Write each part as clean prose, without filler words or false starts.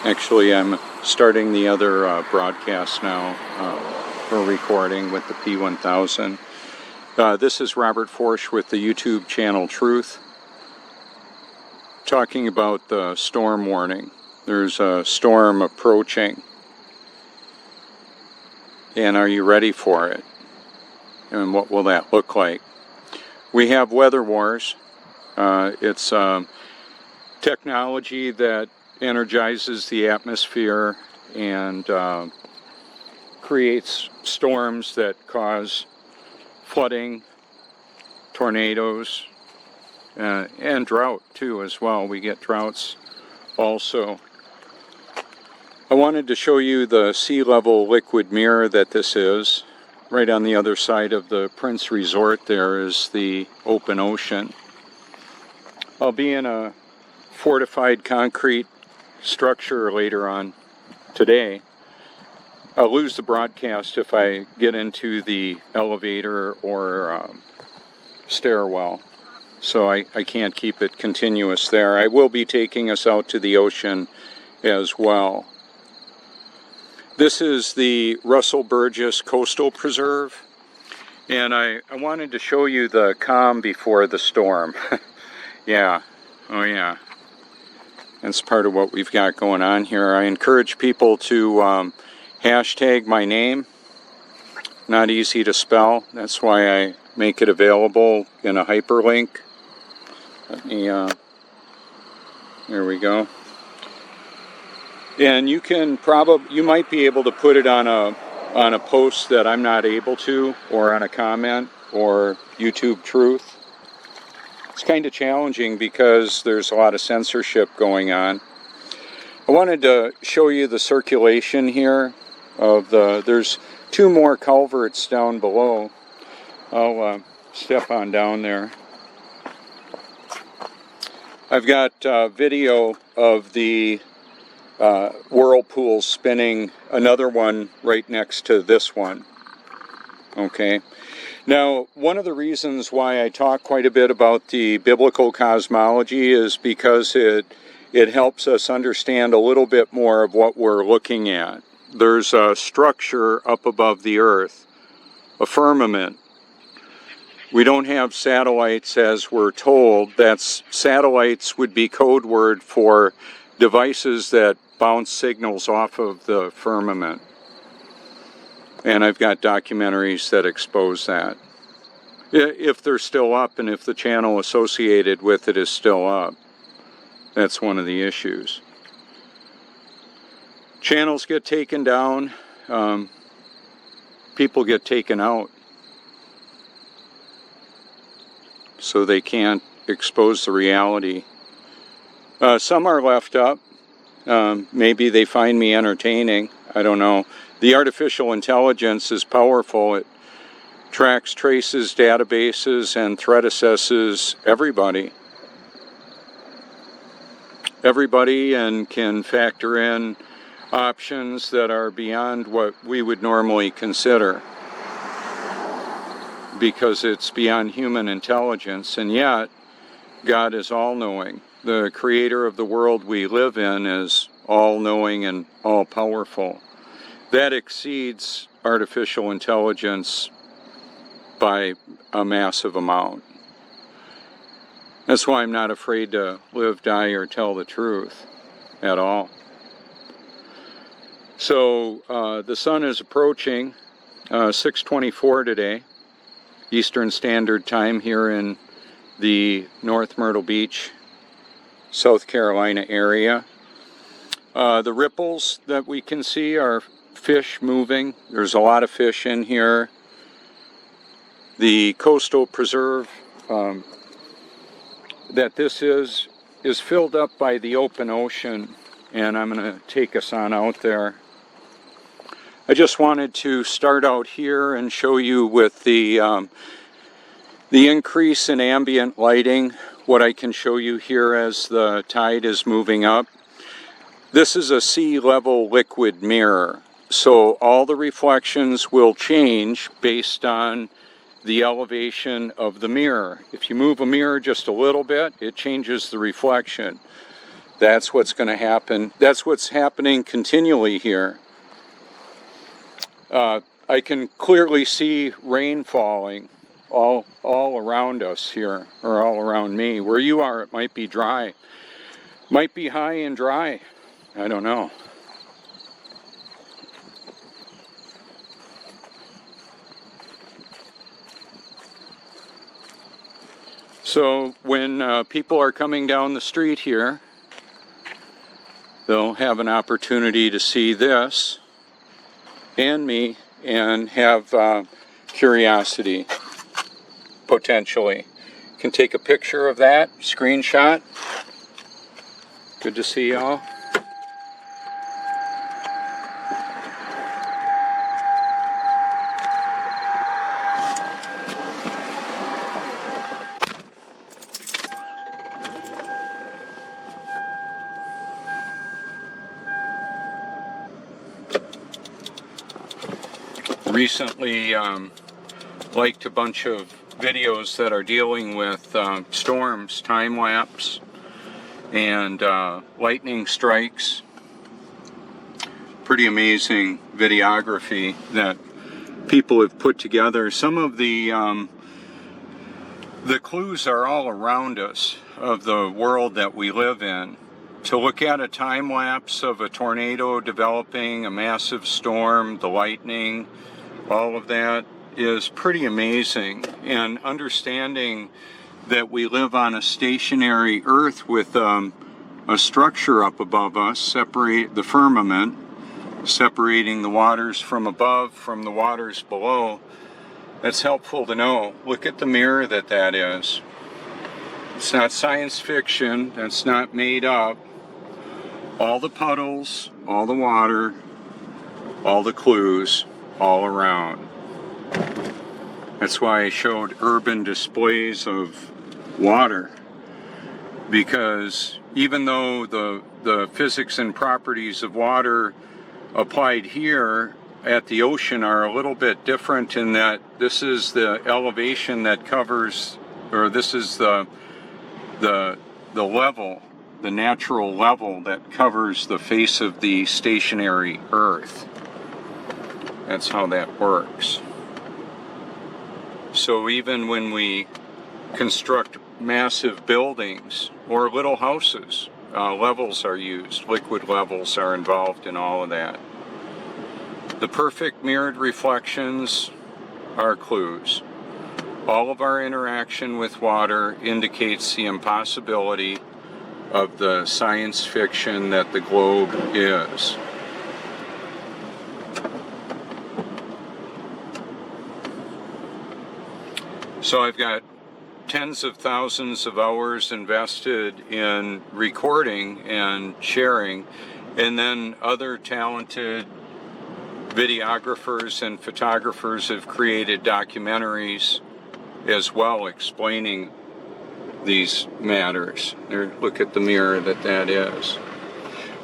Actually, I'm starting the other broadcast now for recording with the P1000. This is Robert Forsch with the YouTube channel Truth, talking about the storm warning. There's a storm approaching, and are you ready for it? And what will that look like? We have Weather Wars. It's technology that energizes the atmosphere and creates storms that cause flooding, tornadoes, and drought too as well. We get droughts also. I wanted to show you the sea level liquid mirror that this is. Right on the other side of the Prince Resort there is the open ocean. I'll be in a fortified concrete structure later on today. I'll lose the broadcast if I get into the elevator or stairwell, so I can't keep it continuous there. I will be taking us out to the ocean as well. This is the Russell Burgess Coastal Preserve, and I wanted to show you the calm before the storm. Yeah, oh yeah. That's part of what we've got going on here. I encourage people to hashtag my name. Not easy to spell. That's why I make it available in a hyperlink. Let me, there we go. And you might be able to put it on a post that I'm not able to, or on a comment, or YouTube Truth. It's kind of challenging because there's a lot of censorship going on. I wanted to show you the circulation here of there's two more culverts down below. I'll step on down there. I've got video of the whirlpool spinning another one right next to this one. Okay. Now, one of the reasons why I talk quite a bit about the biblical cosmology is because it helps us understand a little bit more of what we're looking at. There's a structure up above the earth, a firmament. We don't have satellites as we're told. Satellites would be code word for devices that bounce signals off of the firmament. And I've got documentaries that expose that. If they're still up and if the channel associated with it is still up. That's one of the issues. Channels get taken down. People get taken out. So they can't expose the reality. Some are left up. Maybe they find me entertaining. I don't know. The artificial intelligence is powerful. It tracks, traces, databases, and threat assesses everybody. Everybody, and can factor in options that are beyond what we would normally consider, because it's beyond human intelligence. And yet, God is all-knowing. The creator of the world we live in is all-knowing and all-powerful. That exceeds artificial intelligence by a massive amount. That's why I'm not afraid to live, die, or tell the truth at all. So the sun is approaching, 6:24 today, Eastern Standard Time here in the North Myrtle Beach, South Carolina area. The ripples that we can see are fish moving. There's a lot of fish in here. The coastal preserve that this is filled up by the open ocean, and I'm going to take us on out there. I just wanted to start out here and show you with the increase in ambient lighting, what I can show you here as the tide is moving up. This is a sea level liquid mirror, so all the reflections will change based on the elevation of the mirror. If you move a mirror just a little bit, it changes the reflection. That's what's going to happen. That's what's happening continually here. I can clearly see rain falling all around us here, or all around me. Where you are, it might be dry. Might be high and dry. I don't know. So when people are coming down the street here, they'll have an opportunity to see this and me and have curiosity, potentially. Can take a picture of that, screenshot. Good to see y'all. Recently liked a bunch of videos that are dealing with storms, time-lapse, and lightning strikes. Pretty amazing videography that people have put together. Some of the clues are all around us of the world that we live in. To look at a time-lapse of a tornado developing, a massive storm, the lightning, all of that is pretty amazing. And understanding that we live on a stationary Earth with a structure up above us, separate the firmament, separating the waters from above from the waters below, that's helpful to know. Look at the mirror that is. It's not science fiction, that's not made up. All the puddles, all the water, all the clues, all around. That's why I showed urban displays of water, because even though the physics and properties of water applied here at the ocean are a little bit different in that this is the elevation that covers, or this is the level, the natural level that covers the face of the stationary Earth. That's how that works. So even when we construct massive buildings or little houses, levels are used, liquid levels are involved in all of that. The perfect mirrored reflections are clues. All of our interaction with water indicates the impossibility of the science fiction that the globe is. So I've got tens of thousands of hours invested in recording and sharing, and then other talented videographers and photographers have created documentaries as well explaining these matters. There, look at the mirror that is.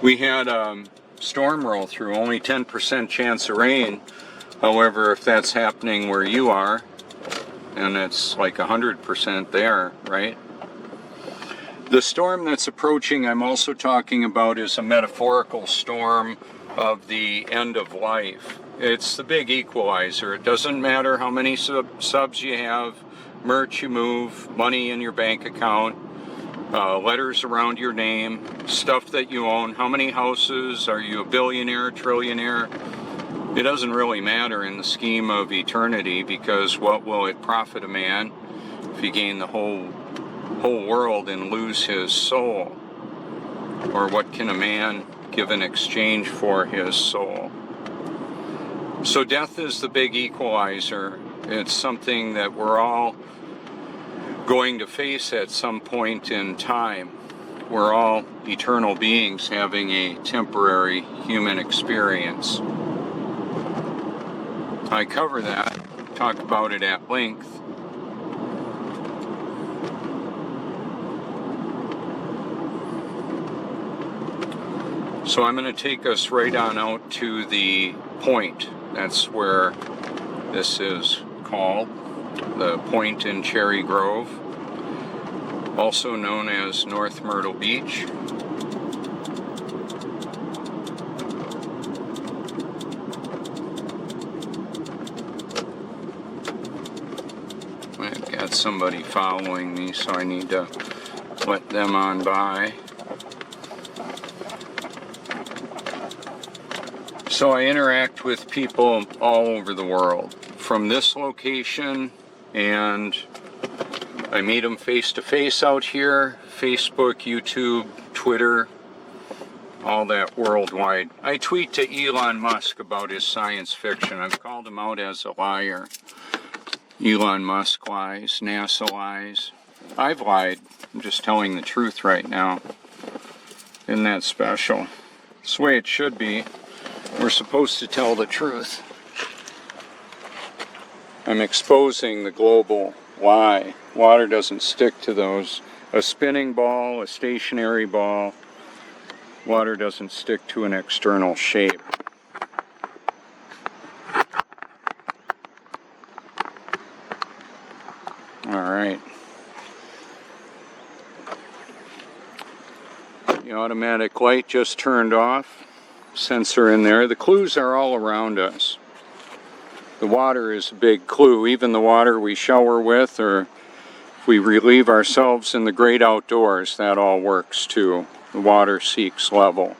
We had a storm roll through, only 10% chance of rain. However, if that's happening where you are, and it's like 100% there, right? The storm that's approaching, I'm also talking about, is a metaphorical storm of the end of life. It's the big equalizer. It doesn't matter how many subs you have, merch you move, money in your bank account, letters around your name, stuff that you own, how many houses, are you a billionaire, trillionaire? It doesn't really matter in the scheme of eternity, because what will it profit a man if he gain the whole world and lose his soul? Or what can a man give in exchange for his soul? So death is the big equalizer. It's something that we're all going to face at some point in time. We're all eternal beings having a temporary human experience. I cover that, talk about it at length. So I'm going to take us right on out to the point. That's where this is called, the point in Cherry Grove, also known as North Myrtle Beach. got somebody following me, so I need to let them on by. So I interact with people all over the world from this location, and I meet them face to face out here, Facebook, YouTube, Twitter, all that worldwide. I tweet to Elon Musk about his science fiction. I've called him out as a liar. Elon Musk lies, NASA lies. I've lied. I'm just telling the truth right now. Isn't that special? It's the way it should be. We're supposed to tell the truth. I'm exposing the global lie. Water doesn't stick to those. A spinning ball, a stationary ball, water doesn't stick to an external shape. Alright. The automatic light just turned off. Sensor in there. The clues are all around us. The water is a big clue. Even the water we shower with, or if we relieve ourselves in the great outdoors, that all works too. The water seeks level.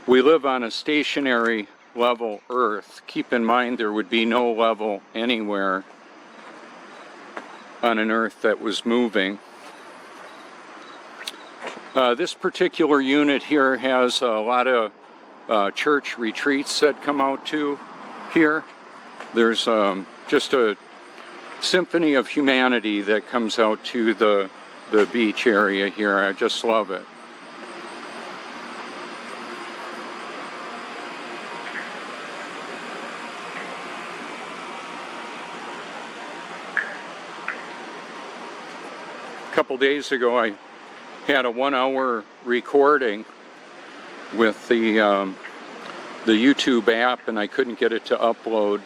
We live on a stationary level Earth. Keep in mind there would be no level anywhere on an Earth that was moving. This particular unit here has a lot of church retreats that come out to here. There's just a symphony of humanity that comes out to the beach area here. I just love it. A couple days ago I had a 1-hour recording with the YouTube app, and I couldn't get it to upload.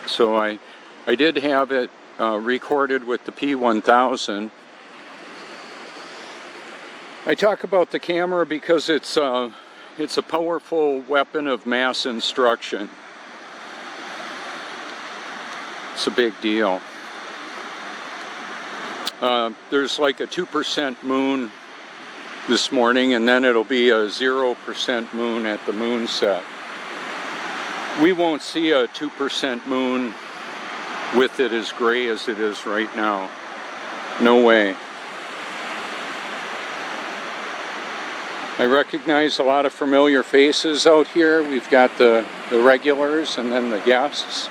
So I did have it recorded with the P1000. I talk about the camera because it's a powerful weapon of mass instruction. It's a big deal. There's like a 2% moon this morning, and then it'll be a 0% moon at the moon set. We won't see a 2% moon with it as gray as it is right now. No way. I recognize a lot of familiar faces out here. We've got the regulars and then the guests.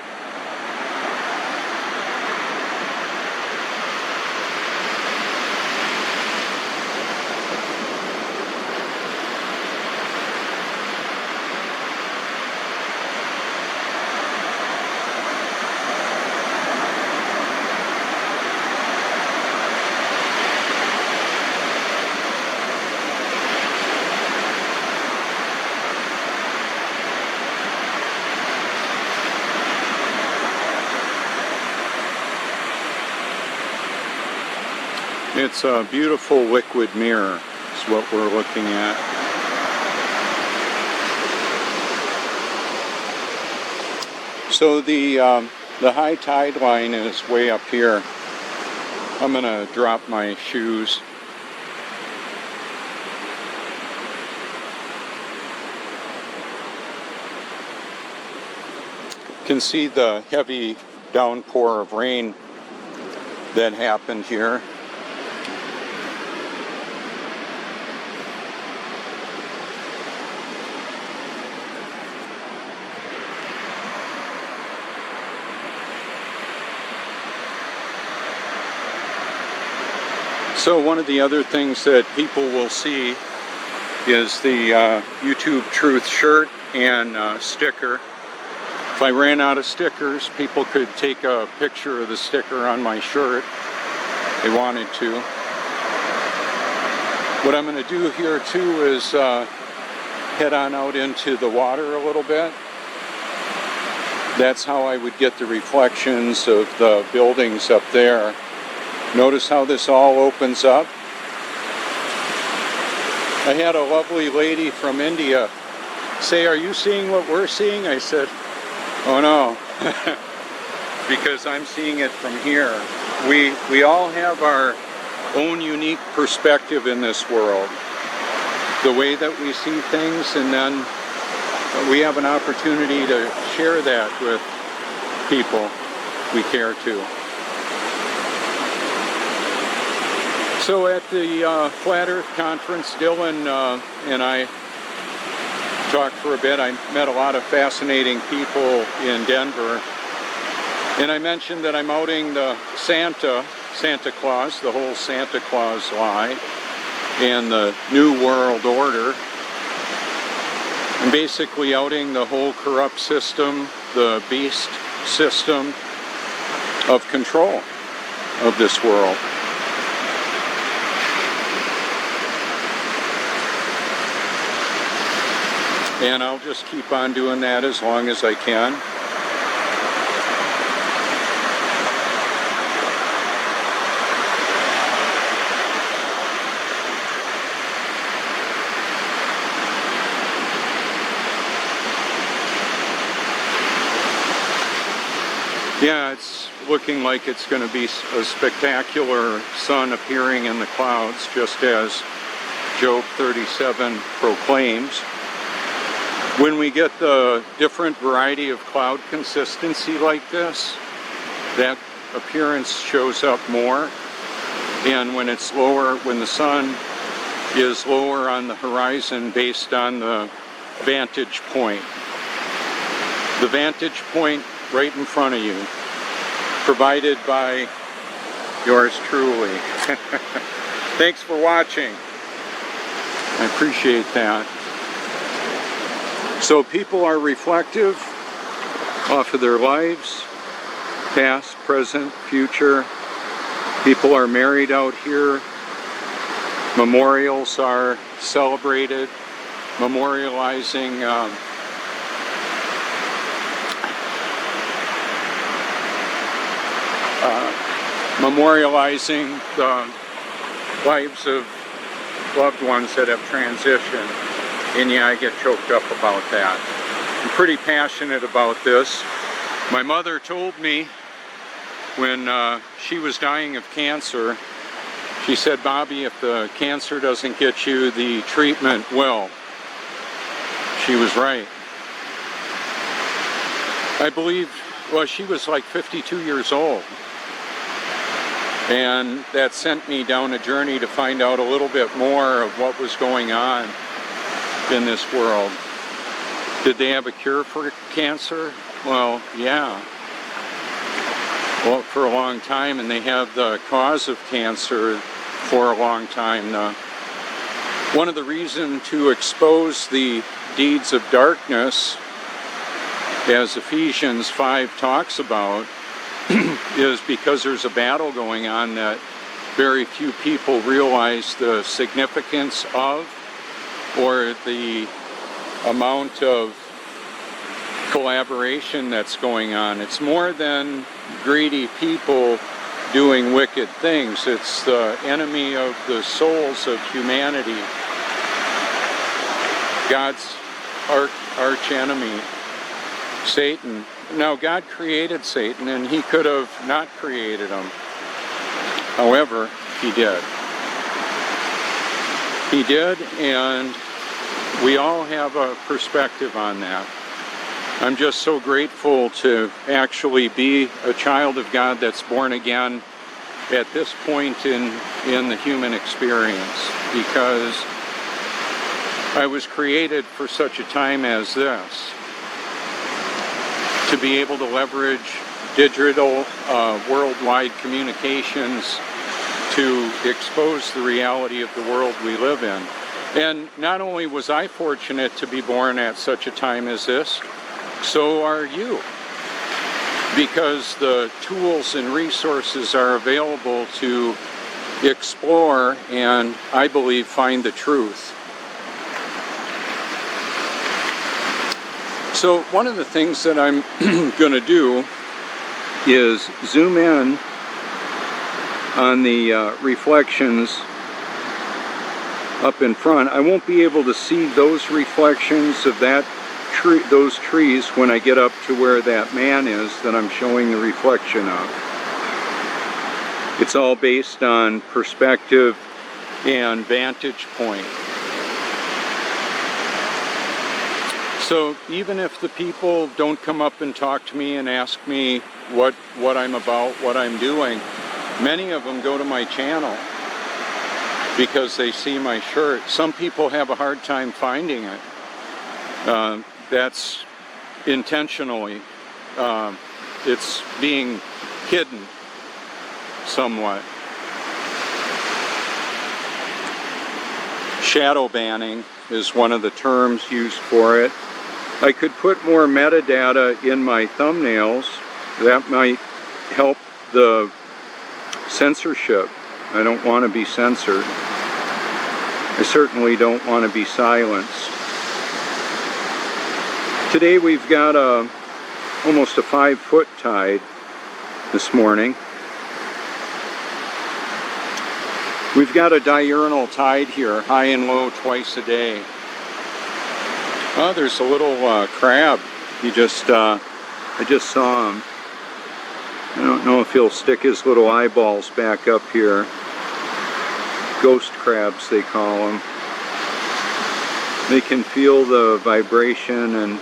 It's a beautiful liquid mirror is what we're looking at. So the high tide line is way up here. I'm gonna drop my shoes. You can see the heavy downpour of rain that happened here. So one of the other things that people will see is the YouTube Truth shirt and sticker. If I ran out of stickers, people could take a picture of the sticker on my shirt if they wanted to. What I'm going to do here too is head on out into the water a little bit. That's how I would get the reflections of the buildings up there. Notice how this all opens up. I had a lovely lady from India say, "Are you seeing what we're seeing?" I said, "Oh no." because I'm seeing it from here. We all have our own unique perspective in this world, the way that we see things, and then we have an opportunity to share that with people we care to. So at the Flat Earth Conference, Dylan and I talked for a bit. I met a lot of fascinating people in Denver, and I mentioned that I'm outing the Santa Claus, the whole Santa Claus lie, and the New World Order. I'm basically outing the whole corrupt system, the beast system of control of this world. And I'll just keep on doing that as long as I can. Yeah, it's looking like it's going to be a spectacular sun appearing in the clouds, just as Job 37 proclaims. When we get the different variety of cloud consistency like this, that appearance shows up more. And when it's lower, when the sun is lower on the horizon based on the vantage point. The vantage point right in front of you, provided by yours truly. Thanks for watching. I appreciate that. So people are reflective off of their lives, past, present, future. People are married out here. Memorials are celebrated, memorializing the lives of loved ones that have transitioned. And yeah, I get choked up about that. I'm pretty passionate about this. My mother told me when she was dying of cancer, she said, "Bobby, if the cancer doesn't get you, the treatment will." She was right. I believe, well, she was like 52 years old. And that sent me down a journey to find out a little bit more of what was going on in this world. Did they have a cure for cancer? Well, yeah. Well, for a long time, and they have the cause of cancer for a long time. One of the reasons to expose the deeds of darkness, as Ephesians 5 talks about, is because there's a battle going on that very few people realize the significance of, or the amount of collaboration that's going on. It's more than greedy people doing wicked things. It's the enemy of the souls of humanity. God's arch enemy, Satan. Now, God created Satan, and he could have not created him. However, he did. He did, and we all have a perspective on that. I'm just so grateful to actually be a child of God that's born again at this point in the human experience, because I was created for such a time as this, to be able to leverage digital worldwide communications to expose the reality of the world we live in. And not only was I fortunate to be born at such a time as this, so are you. Because the tools and resources are available to explore and, I believe, find the truth. So one of the things that I'm going to do is zoom in on the reflections up in front. I won't be able to see those reflections of that those trees when I get up to where that man is that I'm showing the reflection of. It's all based on perspective and vantage point. So even if the people don't come up and talk to me and ask me what I'm about, what I'm doing, many of them go to my channel because they see my shirt. Some people have a hard time finding it. That's intentionally. It's being hidden somewhat. Shadow banning is one of the terms used for it. I could put more metadata in my thumbnails. That might help the censorship. I don't want to be censored. I certainly don't want to be silenced. Today we've got almost a 5-foot tide this morning. We've got a diurnal tide here, high and low twice a day. Oh, there's a little crab. I just saw him. I don't know if he'll stick his little eyeballs back up here. Ghost crabs, they call them. They can feel the vibration and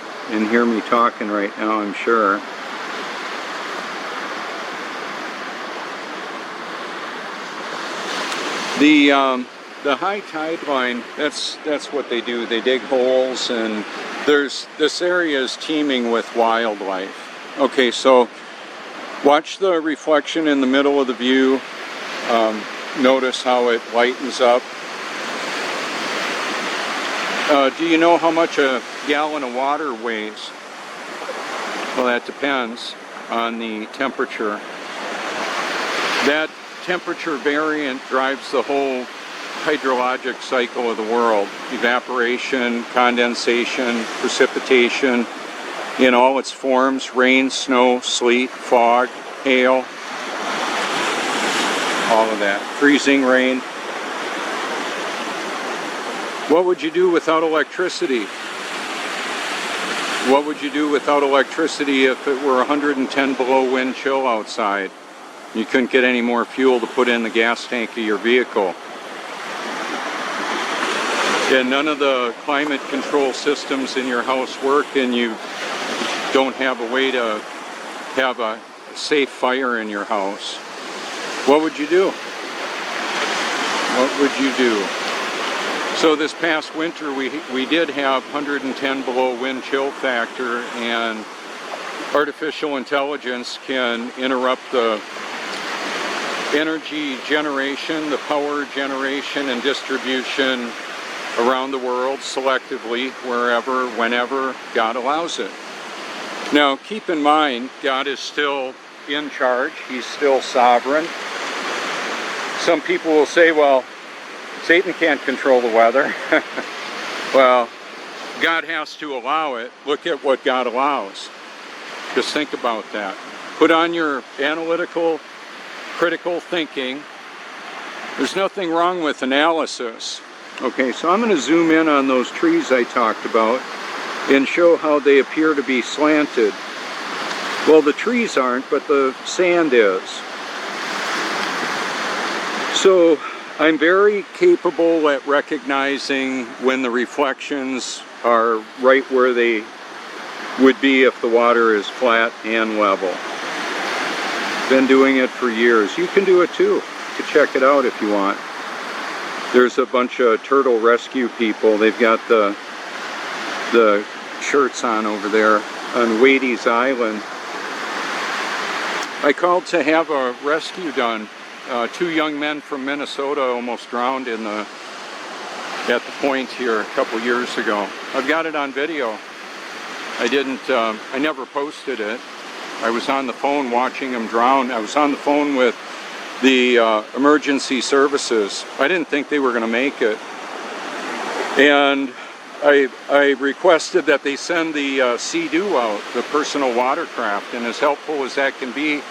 hear me talking right now, I'm sure. The high tide line, that's what they do. They dig holes, and this area is teeming with wildlife. Okay, so watch the reflection in the middle of the view. Notice how it lightens up. Do you know how much a gallon of water weighs? Well, that depends on the temperature. That temperature variant drives the whole hydrologic cycle of the world. Evaporation, condensation, precipitation in all its forms: rain, snow, sleet, fog, hail, all of that. Freezing rain. What would you do without electricity? What would you do without electricity if it were 110 below wind chill outside? You couldn't get any more fuel to put in the gas tank of your vehicle. And none of the climate control systems in your house work, and you don't have a way to have a safe fire in your house. What would you do? What would you do? So this past winter we did have 110 below wind chill factor, and artificial intelligence can interrupt the energy generation, the power generation and distribution around the world selectively, wherever, whenever God allows it. Now keep in mind, God is still in charge. He's still sovereign. Some people will say, well, Satan can't control the weather. Well, God has to allow it. Look at what God allows. Just think about that. Put on your analytical, critical thinking. There's nothing wrong with analysis. Okay, so I'm going to zoom in on those trees I talked about and show how they appear to be slanted. Well, the trees aren't, but the sand is. So I'm very capable at recognizing when the reflections are right where they would be if the water is flat and level. Been doing it for years. You can do it too. You can check it out if you want. There's a bunch of turtle rescue people. They've got the shirts on over there on Wadey's Island. I called to have a rescue done. 2 young men from Minnesota almost drowned at the point here a couple years ago. I've got it on video. I never posted it. I was on the phone watching them drown. I was on the phone with the emergency services. I didn't think they were going to make it. And I requested that they send the Sea-Doo out, the personal watercraft, and as helpful as that can be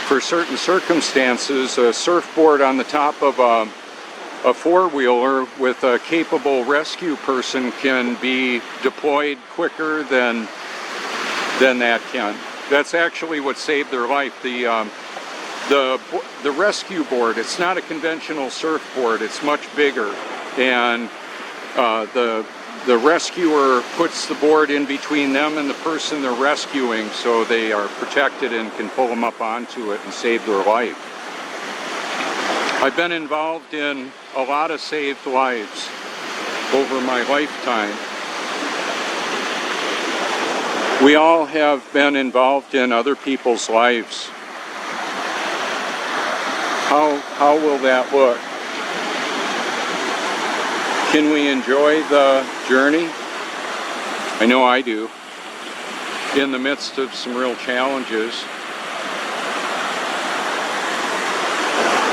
for certain circumstances, a surfboard on the top of a four-wheeler with a capable rescue person can be deployed quicker than that can. That's actually what saved their life. The rescue board, it's not a conventional surfboard, it's much bigger, and the rescuer puts the board in between them and the person they're rescuing, so they are protected and can pull them up onto it and save their life. I've been involved in a lot of saved lives over my lifetime. We all have been involved in other people's lives. How will that look? Can we enjoy the journey? I know I do. In the midst of some real challenges.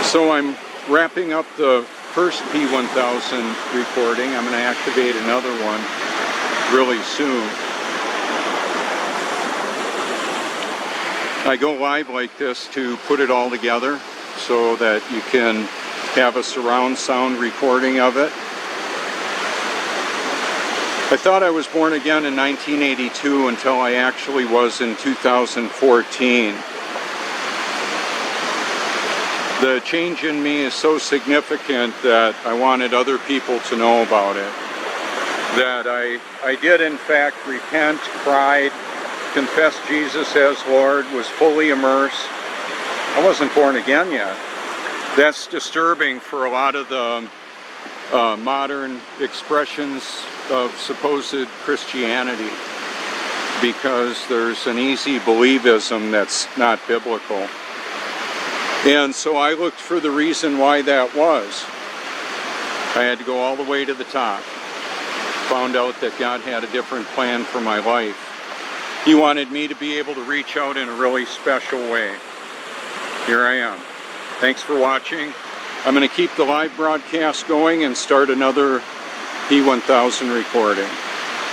So I'm wrapping up the first P1000 recording. I'm going to activate another one really soon. I go live like this to put it all together so that you can have a surround sound recording of it. I thought I was born again in 1982 until I actually was in 2014. The change in me is so significant that I wanted other people to know about it. That I did in fact repent, cried, confessed Jesus as Lord, was fully immersed. I wasn't born again yet. That's disturbing for a lot of the modern expressions of supposed Christianity, because there's an easy believism that's not biblical. And so I looked for the reason why that was. I had to go all the way to the top. Found out that God had a different plan for my life. He wanted me to be able to reach out in a really special way. Here I am. Thanks for watching. I'm going to keep the live broadcast going and start another P1000 recording.